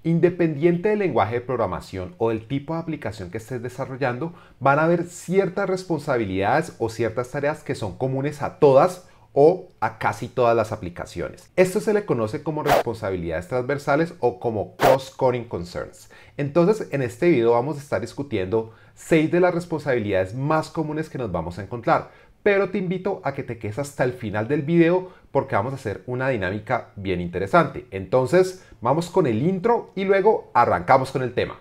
Independiente del lenguaje de programación o del tipo de aplicación que estés desarrollando, van a haber ciertas responsabilidades o ciertas tareas que son comunes a todas o a casi todas las aplicaciones. Esto se le conoce como responsabilidades transversales o como cross-cutting concerns. Entonces, en este video vamos a estar discutiendo 6 de las responsabilidades más comunes que nos vamos a encontrar, pero te invito a que te quedes hasta el final del video porque vamos a hacer una dinámica bien interesante. Entonces, vamos con el intro y luego arrancamos con el tema.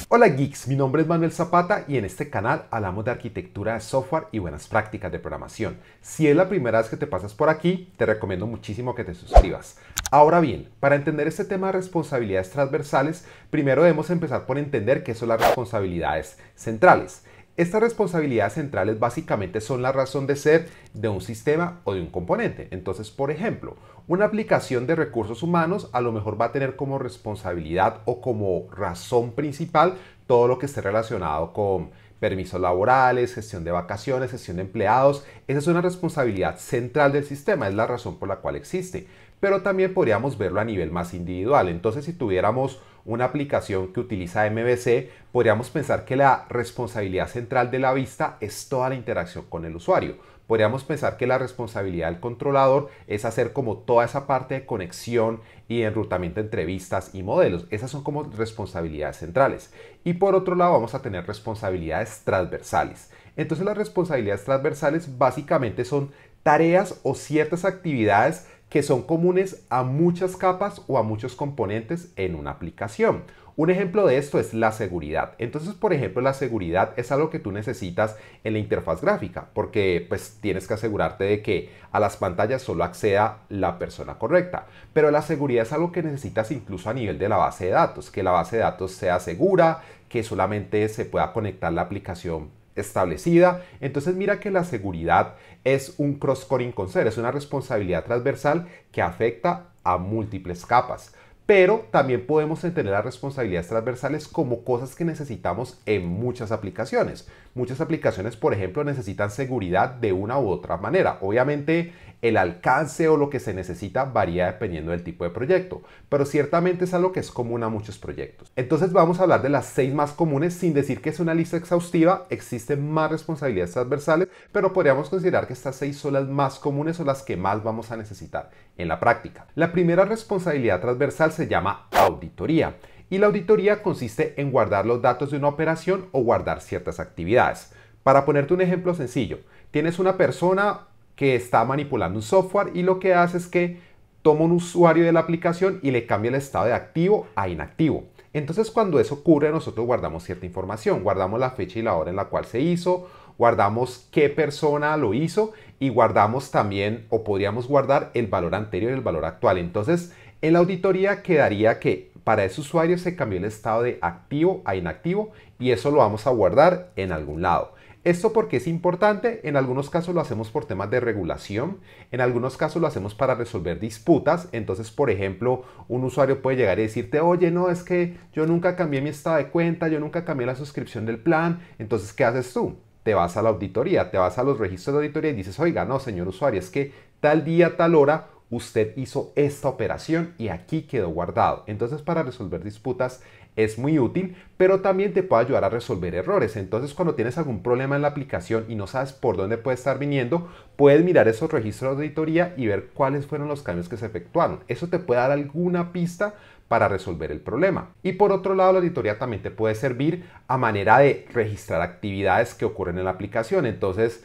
Hola geeks, mi nombre es Manuel Zapata y en este canal hablamos de arquitectura de software y buenas prácticas de programación. Si es la primera vez que te pasas por aquí, te recomiendo muchísimo que te suscribas. Ahora bien, para entender este tema de responsabilidades transversales, primero debemos empezar por entender qué son las responsabilidades centrales. Estas responsabilidades centrales básicamente son la razón de ser de un sistema o de un componente. Entonces, por ejemplo, una aplicación de recursos humanos a lo mejor va a tener como responsabilidad o como razón principal todo lo que esté relacionado con permisos laborales, gestión de vacaciones, gestión de empleados. Esa es una responsabilidad central del sistema, es la razón por la cual existe. Pero también podríamos verlo a nivel más individual. Entonces, si tuviéramos una aplicación que utiliza MVC, podríamos pensar que la responsabilidad central de la vista es toda la interacción con el usuario. Podríamos pensar que la responsabilidad del controlador es hacer como toda esa parte de conexión y enrutamiento entre vistas y modelos. Esas son como responsabilidades centrales. Y por otro lado vamos a tener responsabilidades transversales. Entonces las responsabilidades transversales básicamente son tareas o ciertas actividades que son comunes a muchas capas o a muchos componentes en una aplicación. Un ejemplo de esto es la seguridad. Entonces, por ejemplo, la seguridad es algo que tú necesitas en la interfaz gráfica porque pues tienes que asegurarte de que a las pantallas solo acceda la persona correcta. Pero la seguridad es algo que necesitas incluso a nivel de la base de datos, que la base de datos sea segura, que solamente se pueda conectar la aplicación establecida. Entonces mira que la seguridad es un cross-cutting concern, es una responsabilidad transversal que afecta a múltiples capas. Pero también podemos entender las responsabilidades transversales como cosas que necesitamos en muchas aplicaciones. Muchas aplicaciones, por ejemplo, necesitan seguridad de una u otra manera. Obviamente, el alcance o lo que se necesita varía dependiendo del tipo de proyecto, pero ciertamente es algo que es común a muchos proyectos. Entonces vamos a hablar de las 6 más comunes sin decir que es una lista exhaustiva. Existen más responsabilidades transversales, pero podríamos considerar que estas 6 son las más comunes o las que más vamos a necesitar en la práctica. La primera responsabilidad transversal se llama auditoría. Y la auditoría consiste en guardar los datos de una operación o guardar ciertas actividades. Para ponerte un ejemplo sencillo, tienes una persona que está manipulando un software y lo que hace es que toma un usuario de la aplicación y le cambia el estado de activo a inactivo. Entonces, cuando eso ocurre, nosotros guardamos cierta información, guardamos la fecha y la hora en la cual se hizo, guardamos qué persona lo hizo y guardamos también, o podríamos guardar el valor anterior y el valor actual. Entonces, en la auditoría quedaría que para ese usuario se cambió el estado de activo a inactivo y eso lo vamos a guardar en algún lado. Esto porque es importante, en algunos casos lo hacemos por temas de regulación, en algunos casos lo hacemos para resolver disputas. Entonces, por ejemplo, un usuario puede llegar y decirte, oye, no, es que yo nunca cambié mi estado de cuenta, yo nunca cambié la suscripción del plan. Entonces, ¿qué haces tú? Te vas a la auditoría, te vas a los registros de auditoría y dices, oiga, no, señor usuario, es que tal día, tal hora, usted hizo esta operación y aquí quedó guardado. Entonces, para resolver disputas es muy útil, pero también te puede ayudar a resolver errores. Entonces, cuando tienes algún problema en la aplicación y no sabes por dónde puede estar viniendo, puedes mirar esos registros de auditoría y ver cuáles fueron los cambios que se efectuaron. Eso te puede dar alguna pista para resolver el problema. Y por otro lado, la auditoría también te puede servir a manera de registrar actividades que ocurren en la aplicación. Entonces,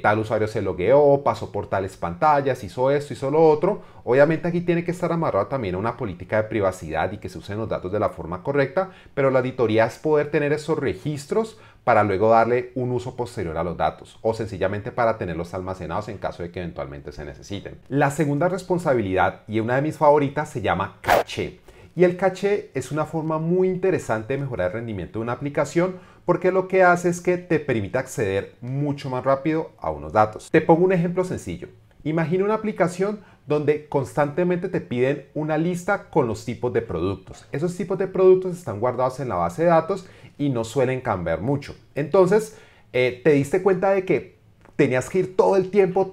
tal usuario se logueó, pasó por tales pantallas, hizo esto, hizo lo otro. Obviamente aquí tiene que estar amarrado también a una política de privacidad y que se usen los datos de la forma correcta, pero la auditoría es poder tener esos registros para luego darle un uso posterior a los datos o sencillamente para tenerlos almacenados en caso de que eventualmente se necesiten. La segunda responsabilidad, y una de mis favoritas, se llama caché. Y el caché es una forma muy interesante de mejorar el rendimiento de una aplicación porque lo que hace es que te permite acceder mucho más rápido a unos datos. Te pongo un ejemplo sencillo. Imagina una aplicación donde constantemente te piden una lista con los tipos de productos. Esos tipos de productos están guardados en la base de datos y no suelen cambiar mucho. Entonces, te diste cuenta de que tenías que ir todo el tiempo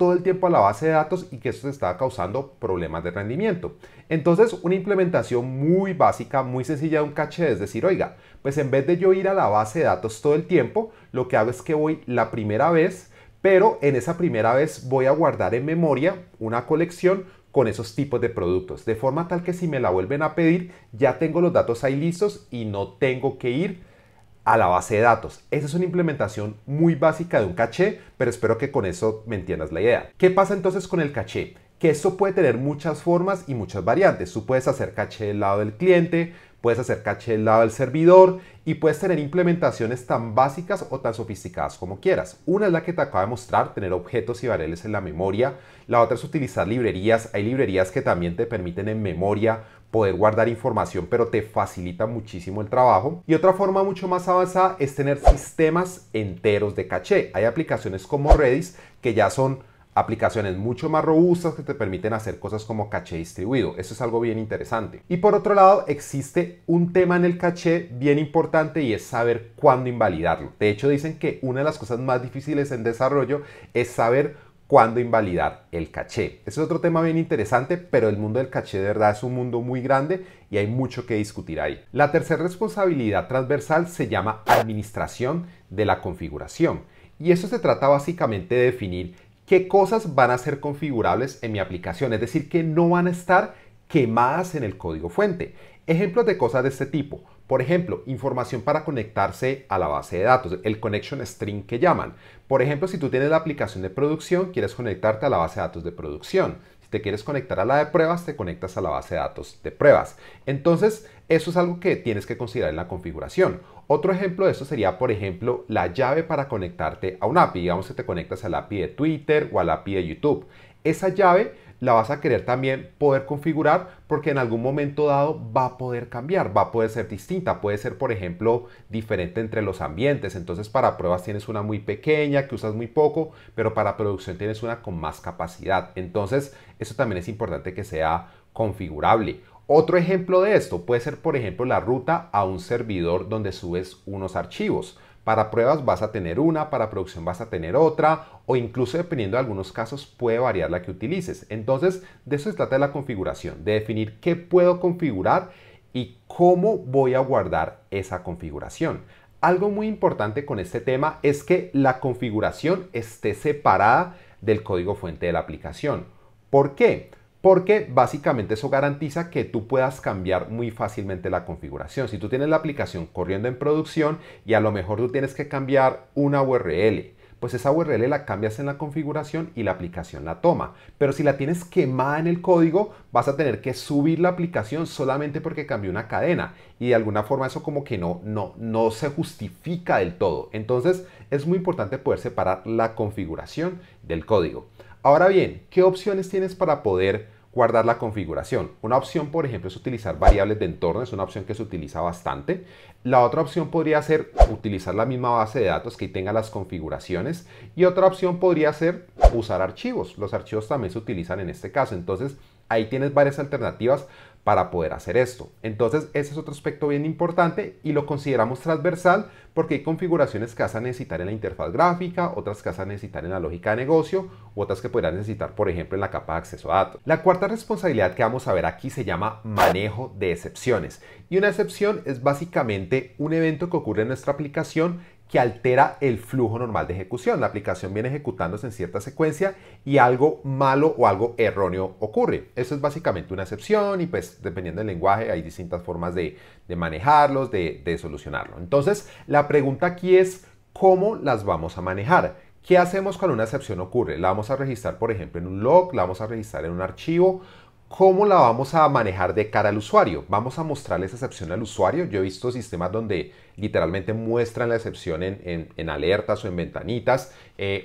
a la base de datos y que eso te estaba causando problemas de rendimiento. Entonces, una implementación muy básica, muy sencilla de un caché es decir, oiga, pues en vez de yo ir a la base de datos todo el tiempo, lo que hago es que voy la primera vez, pero en esa primera vez voy a guardar en memoria una colección con esos tipos de productos, de forma tal que si me la vuelven a pedir, ya tengo los datos ahí listos y no tengo que ir a la base de datos. Esa es una implementación muy básica de un caché, pero espero que con eso me entiendas la idea. ¿Qué pasa entonces con el caché? Que esto puede tener muchas formas y muchas variantes. Tú puedes hacer caché del lado del cliente, puedes hacer caché del lado del servidor y puedes tener implementaciones tan básicas o tan sofisticadas como quieras. Una es la que te acabo de mostrar, tener objetos y variables en la memoria. La otra es utilizar librerías. Hay librerías que también te permiten en memoria poder guardar información, pero te facilita muchísimo el trabajo. Y otra forma mucho más avanzada es tener sistemas enteros de caché. Hay aplicaciones como Redis que ya son aplicaciones mucho más robustas que te permiten hacer cosas como caché distribuido. Eso es algo bien interesante. Y por otro lado, existe un tema en el caché bien importante y es saber cuándo invalidarlo. De hecho, dicen que una de las cosas más difíciles en desarrollo es saber cuándo invalidar el caché. Ese es otro tema bien interesante, pero el mundo del caché de verdad es un mundo muy grande y hay mucho que discutir ahí. La tercera responsabilidad transversal se llama administración de la configuración. Y eso se trata básicamente de definir qué cosas van a ser configurables en mi aplicación, es decir, que no van a estar quemadas en el código fuente. Ejemplos de cosas de este tipo. Por ejemplo, información para conectarse a la base de datos, el connection string que llaman. Por ejemplo, si tú tienes la aplicación de producción, quieres conectarte a la base de datos de producción. Si te quieres conectar a la de pruebas, te conectas a la base de datos de pruebas. Entonces, eso es algo que tienes que considerar en la configuración. Otro ejemplo de esto sería, por ejemplo, la llave para conectarte a un API. Digamos que te conectas al API de Twitter o al API de YouTube. Esa llave la vas a querer también poder configurar porque en algún momento dado va a poder cambiar, va a poder ser distinta, puede ser por ejemplo diferente entre los ambientes. Entonces para pruebas tienes una muy pequeña que usas muy poco, pero para producción tienes una con más capacidad. Entonces eso también es importante que sea configurable. Otro ejemplo de esto puede ser por ejemplo la ruta a un servidor donde subes unos archivos. Para pruebas vas a tener una, para producción vas a tener otra, o incluso dependiendo de algunos casos puede variar la que utilices. Entonces, de eso se trata de la configuración, de definir qué puedo configurar y cómo voy a guardar esa configuración. Algo muy importante con este tema es que la configuración esté separada del código fuente de la aplicación. ¿Por qué? Porque básicamente eso garantiza que tú puedas cambiar muy fácilmente la configuración. Si tú tienes la aplicación corriendo en producción y a lo mejor tú tienes que cambiar una URL, pues esa URL la cambias en la configuración y la aplicación la toma. Pero si la tienes quemada en el código, vas a tener que subir la aplicación solamente porque cambió una cadena. Y de alguna forma eso como que no se justifica del todo. Entonces es muy importante poder separar la configuración del código. Ahora bien, ¿qué opciones tienes para poder guardar la configuración? Una opción, por ejemplo, es utilizar variables de entorno, es una opción que se utiliza bastante. La otra opción podría ser utilizar la misma base de datos que tenga las configuraciones. Y otra opción podría ser usar archivos. Los archivos también se utilizan en este caso. Entonces, ahí tienes varias alternativas para poder hacer esto. Entonces, ese es otro aspecto bien importante y lo consideramos transversal porque hay configuraciones que vas a necesitar en la interfaz gráfica, otras que vas a necesitar en la lógica de negocio, u otras que podrás necesitar, por ejemplo, en la capa de acceso a datos. La cuarta responsabilidad que vamos a ver aquí se llama manejo de excepciones. Y una excepción es básicamente un evento que ocurre en nuestra aplicación que altera el flujo normal de ejecución. La aplicación viene ejecutándose en cierta secuencia y algo malo o algo erróneo ocurre. Eso es básicamente una excepción y pues dependiendo del lenguaje hay distintas formas de manejarlos, de solucionarlo. Entonces la pregunta aquí es ¿cómo las vamos a manejar? ¿Qué hacemos cuando una excepción ocurre? ¿La vamos a registrar por ejemplo en un log? ¿La vamos a registrar en un archivo? ¿Cómo la vamos a manejar de cara al usuario? ¿Vamos a mostrarle esa excepción al usuario? Yo he visto sistemas donde literalmente muestran la excepción en alertas o en ventanitas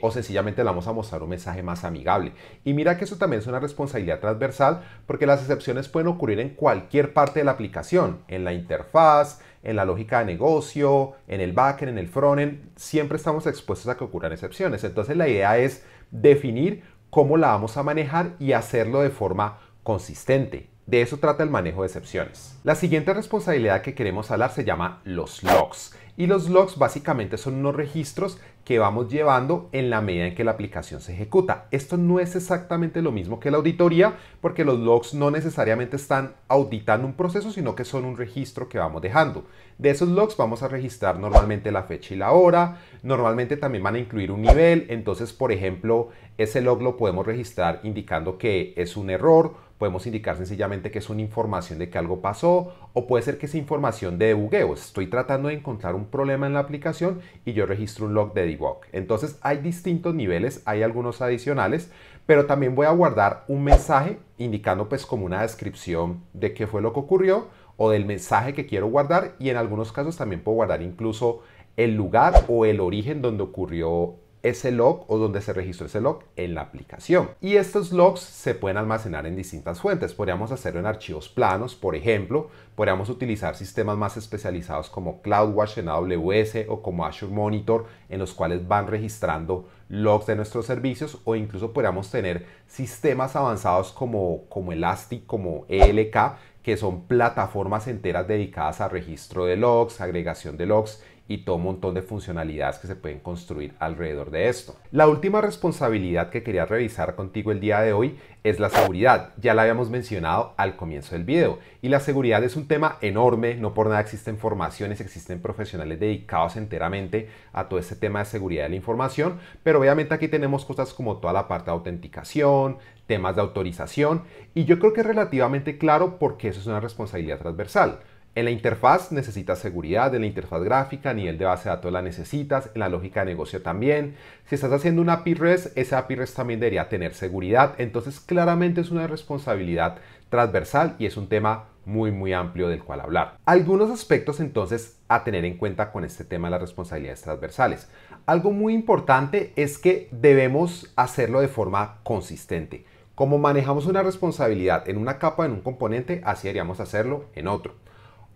o sencillamente le vamos a mostrar un mensaje más amigable. Y mira que eso también es una responsabilidad transversal porque las excepciones pueden ocurrir en cualquier parte de la aplicación, en la interfaz, en la lógica de negocio, en el backend, en el frontend. Siempre estamos expuestos a que ocurran excepciones. Entonces la idea es definir cómo la vamos a manejar y hacerlo de forma consistente. De eso trata el manejo de excepciones. La siguiente responsabilidad que queremos hablar se llama los logs. Y los logs básicamente son unos registros que vamos llevando en la medida en que la aplicación se ejecuta. Esto no es exactamente lo mismo que la auditoría, porque los logs no necesariamente están auditando un proceso, sino que son un registro que vamos dejando. De esos logs vamos a registrar normalmente la fecha y la hora, normalmente también van a incluir un nivel, entonces por ejemplo ese log lo podemos registrar indicando que es un error, podemos indicar sencillamente que es una información de que algo pasó, o puede ser que es información de debugueo. Estoy tratando de encontrar un problema en la aplicación y yo registro un log de debug. Entonces hay distintos niveles, hay algunos adicionales, pero también voy a guardar un mensaje indicando pues como una descripción de qué fue lo que ocurrió o del mensaje que quiero guardar, y en algunos casos también puedo guardar incluso el lugar o el origen donde ocurrió ese log o donde se registró ese log en la aplicación. Y estos logs se pueden almacenar en distintas fuentes. Podríamos hacerlo en archivos planos, por ejemplo. Podríamos utilizar sistemas más especializados como CloudWatch en AWS o como Azure Monitor, en los cuales van registrando logs de nuestros servicios, o incluso podríamos tener sistemas avanzados como Elastic, como ELK, que son plataformas enteras dedicadas a registro de logs, agregación de logs y todo un montón de funcionalidades que se pueden construir alrededor de esto. La última responsabilidad que quería revisar contigo el día de hoy es la seguridad. Ya la habíamos mencionado al comienzo del video, y la seguridad es un tema enorme. No por nada existen formaciones, existen profesionales dedicados enteramente a todo este tema de seguridad de la información, pero obviamente aquí tenemos cosas como toda la parte de autenticación, temas de autorización, y yo creo que es relativamente claro porque eso es una responsabilidad transversal. En la interfaz necesitas seguridad, en la interfaz gráfica, a nivel de base de datos la necesitas, en la lógica de negocio también. Si estás haciendo una API REST, esa API REST también debería tener seguridad. Entonces claramente es una responsabilidad transversal y es un tema muy amplio del cual hablar. Algunos aspectos entonces a tener en cuenta con este tema de las responsabilidades transversales. Algo muy importante es que debemos hacerlo de forma consistente. Como manejamos una responsabilidad en una capa, en un componente, así deberíamos hacerlo en otro.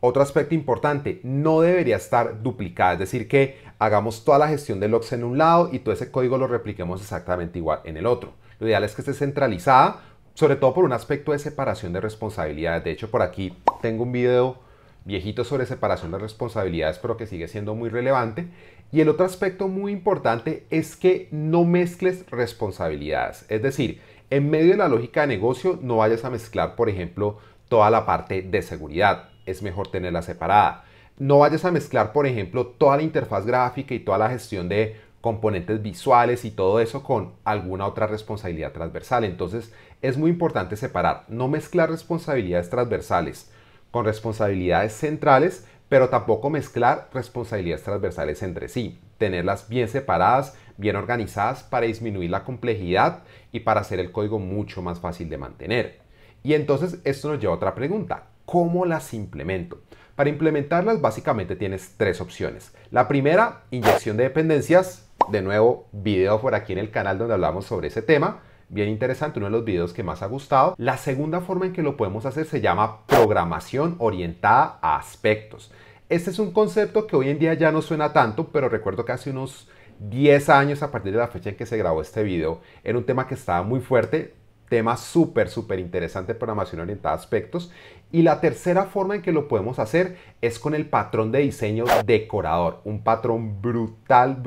Otro aspecto importante, no debería estar duplicada, es decir, que hagamos toda la gestión de logs en un lado y todo ese código lo repliquemos exactamente igual en el otro. Lo ideal es que esté centralizada, sobre todo por un aspecto de separación de responsabilidades. De hecho, por aquí tengo un video viejito sobre separación de responsabilidades, pero que sigue siendo muy relevante. Y el otro aspecto muy importante es que no mezcles responsabilidades. Es decir, en medio de la lógica de negocio no vayas a mezclar, por ejemplo, toda la parte de seguridad. Es mejor tenerla separada. No vayas a mezclar, por ejemplo, toda la interfaz gráfica y toda la gestión de componentes visuales y todo eso con alguna otra responsabilidad transversal. Entonces es muy importante separar, no mezclar responsabilidades transversales con responsabilidades centrales, pero tampoco mezclar responsabilidades transversales entre sí. Tenerlas bien separadas, bien organizadas para disminuir la complejidad y para hacer el código mucho más fácil de mantener. Y entonces esto nos lleva a otra pregunta. ¿Cómo las implemento? Para implementarlas básicamente tienes tres opciones. La primera, inyección de dependencias. De nuevo, video por aquí en el canal donde hablamos sobre ese tema. Bien interesante, uno de los videos que más ha gustado. La segunda forma en que lo podemos hacer se llama programación orientada a aspectos. Este es un concepto que hoy en día ya no suena tanto, pero recuerdo que hace unos 10 años, a partir de la fecha en que se grabó este video, era un tema que estaba muy fuerte. Tema súper interesante, programación orientada a aspectos. Y la tercera forma en que lo podemos hacer es con el patrón de diseño decorador, un patrón brutal,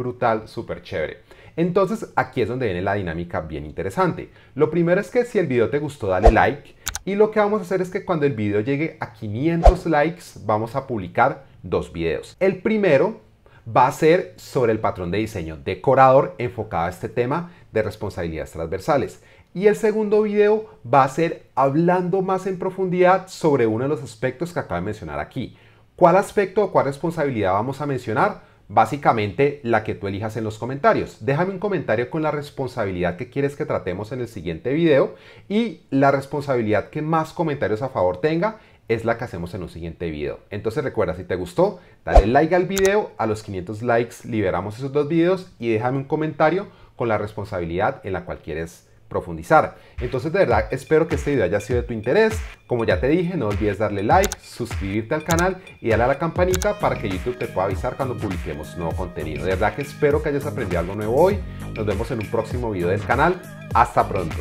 súper chévere. Entonces aquí es donde viene la dinámica bien interesante. Lo primero es que si el video te gustó, dale like, y lo que vamos a hacer es que cuando el video llegue a 500 likes vamos a publicar dos videos. El primero va a ser sobre el patrón de diseño decorador enfocado a este tema de responsabilidades transversales. Y el segundo video va a ser hablando más en profundidad sobre uno de los aspectos que acabo de mencionar aquí. ¿Cuál aspecto o cuál responsabilidad vamos a mencionar? Básicamente la que tú elijas en los comentarios. Déjame un comentario con la responsabilidad que quieres que tratemos en el siguiente video, y la responsabilidad que más comentarios a favor tenga es la que hacemos en un siguiente video. Entonces recuerda, si te gustó, dale like al video. A los 500 likes liberamos esos dos videos, y déjame un comentario con la responsabilidad en la cual quieres profundizar. Entonces de verdad espero que este video haya sido de tu interés. Como ya te dije, no olvides darle like, suscribirte al canal y darle a la campanita para que YouTube te pueda avisar cuando publiquemos nuevo contenido. De verdad que espero que hayas aprendido algo nuevo hoy. Nos vemos en un próximo video del canal. Hasta pronto.